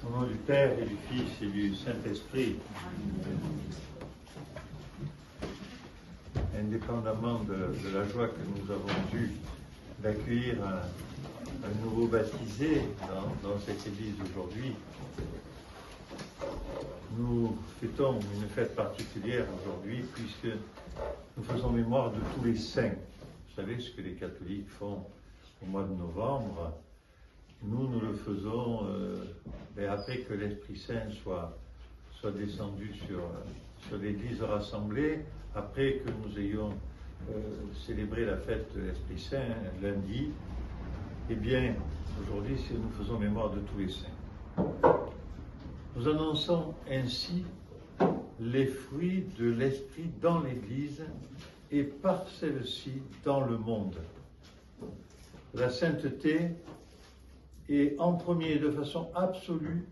Au nom du Père et du Fils et du Saint-Esprit, indépendamment de la joie que nous avons eue d'accueillir un nouveau baptisé dans cette église aujourd'hui, nous fêtons une fête particulière aujourd'hui puisque nous faisons mémoire de tous les saints. Vous savez ce que les catholiques font au mois de novembre. Nous le faisons après que l'Esprit Saint soit descendu sur l'Église rassemblée, après que nous ayons célébré la fête de l'Esprit Saint lundi. Eh bien, aujourd'hui, nous faisons mémoire de tous les saints. Nous annonçons ainsi les fruits de l'Esprit dans l'Église et par celle-ci dans le monde. La sainteté est en premier, de façon absolue,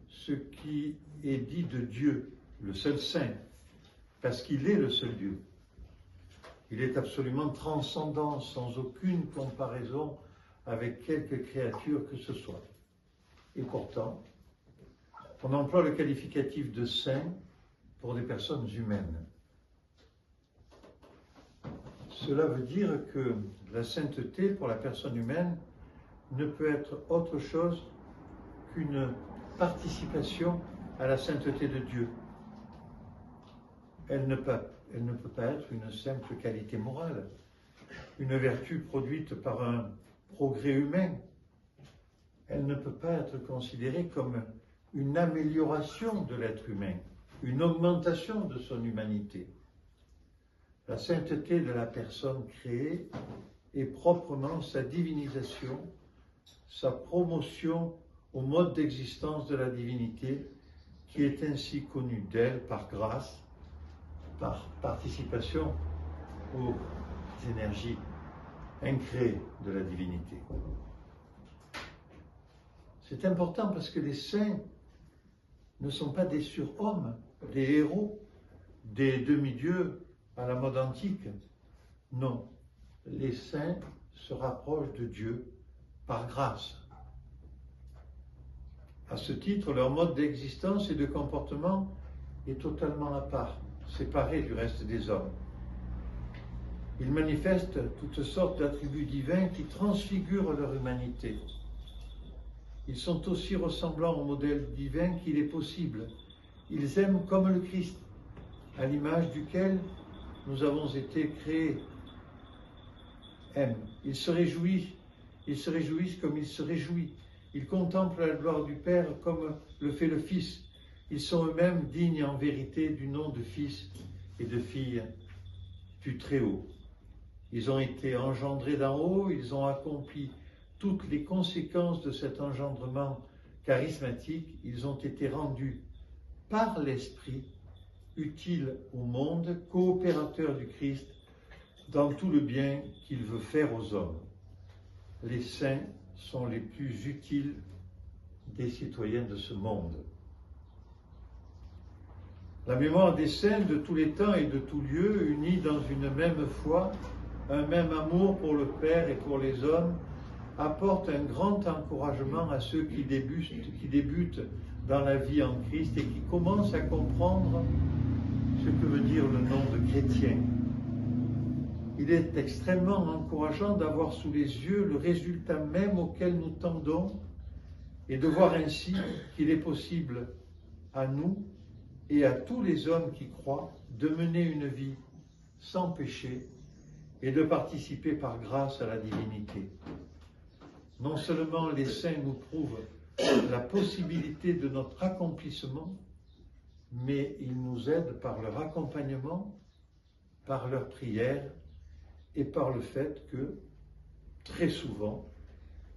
ce qui est dit de Dieu, le seul saint, parce qu'il est le seul Dieu. Il est absolument transcendant, sans aucune comparaison avec quelque créature que ce soit. Et pourtant, on emploie le qualificatif de saint pour des personnes humaines. Cela veut dire que la sainteté pour la personne humaine ne peut être autre chose qu'une participation à la sainteté de Dieu. Elle ne peut pas être une simple qualité morale, une vertu produite par un progrès humain. Elle ne peut pas être considérée comme une amélioration de l'être humain, une augmentation de son humanité. La sainteté de la personne créée est proprement sa divinisation, sa promotion au mode d'existence de la divinité qui est ainsi connu d'elle par grâce, par participation aux énergies incréées de la divinité. C'est important parce que les saints ne sont pas des surhommes, des héros, des demi-dieux à la mode antique. Non, les saints se rapprochent de Dieu par grâce. À ce titre, leur mode d'existence et de comportement est totalement à part, séparé du reste des hommes. Ils manifestent toutes sortes d'attributs divins qui transfigurent leur humanité. Ils sont aussi ressemblants au modèle divin qu'il est possible. Ils aiment comme le Christ, à l'image duquel nous avons été créés. Aiment. Ils se réjouissent comme il se réjouit. Ils contemplent la gloire du Père comme le fait le Fils. Ils sont eux-mêmes dignes en vérité du nom de fils et de filles du Très-Haut. Ils ont été engendrés d'en haut, ils ont accompli toutes les conséquences de cet engendrement charismatique. Ils ont été rendus par l'Esprit utiles au monde, coopérateurs du Christ dans tout le bien qu'il veut faire aux hommes. Les saints sont les plus utiles des citoyens de ce monde. La mémoire des saints de tous les temps et de tout lieu, unis dans une même foi, un même amour pour le Père et pour les hommes, apporte un grand encouragement à ceux qui débutent dans la vie en Christ et qui commencent à comprendre ce que veut dire le nom de chrétien. Il est extrêmement encourageant d'avoir sous les yeux le résultat même auquel nous tendons et de voir ainsi qu'il est possible à nous et à tous les hommes qui croient de mener une vie sans péché et de participer par grâce à la divinité. Non seulement les saints nous prouvent la possibilité de notre accomplissement, mais ils nous aident par leur accompagnement, par leur prière et par le fait que, très souvent,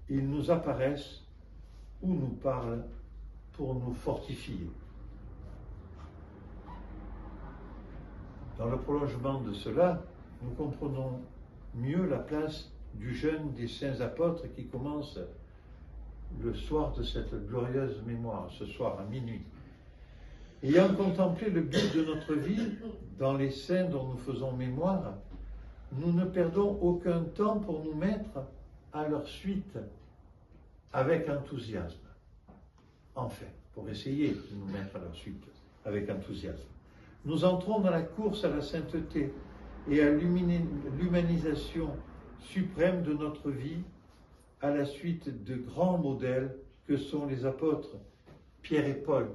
ils nous apparaissent ou nous parlent pour nous fortifier. Dans le prolongement de cela, nous comprenons mieux la place du jeûne des saints apôtres qui commence le soir de cette glorieuse mémoire, ce soir à minuit. Ayant contemplé le but de notre vie dans les saints dont nous faisons mémoire, nous ne perdons aucun temps pour nous mettre à leur suite avec enthousiasme. enfin, pour essayer de nous mettre à leur suite avec enthousiasme. Nous entrons dans la course à la sainteté et à l'humanisation suprême de notre vie à la suite de grands modèles que sont les apôtres Pierre et Paul.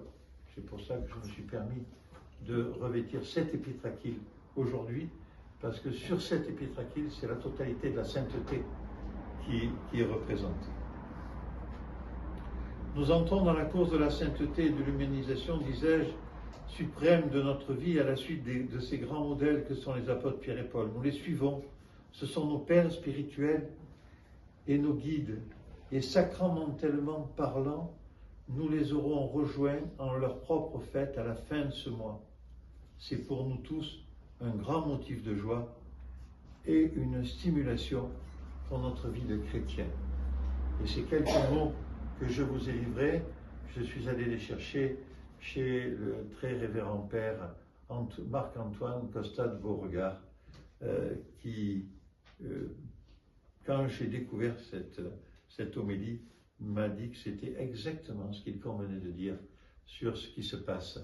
C'est pour ça que je me suis permis de revêtir cet épître aujourd'hui, parce que sur cet épître, c'est la totalité de la sainteté qui est représentée. Nous entrons dans la course de la sainteté et de l'humanisation, disais-je, suprême de notre vie à la suite de ces grands modèles que sont les apôtres Pierre et Paul. Nous les suivons, ce sont nos pères spirituels et nos guides, et sacramentellement parlant, nous les aurons rejoints en leur propre fête à la fin de ce mois. C'est pour nous tous un grand motif de joie et une stimulation pour notre vie de chrétien. Et ces quelques mots que je vous ai livrés, je suis allé les chercher chez le très révérend père Marc-Antoine Costa de Beauregard, qui, quand j'ai découvert cette homélie, m'a dit que c'était exactement ce qu'il convenait de dire sur ce qui se passe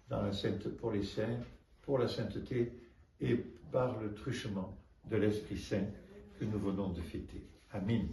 dans la pour les saints, pour la sainteté et par le truchement de l'Esprit Saint que nous venons de fêter. Amen.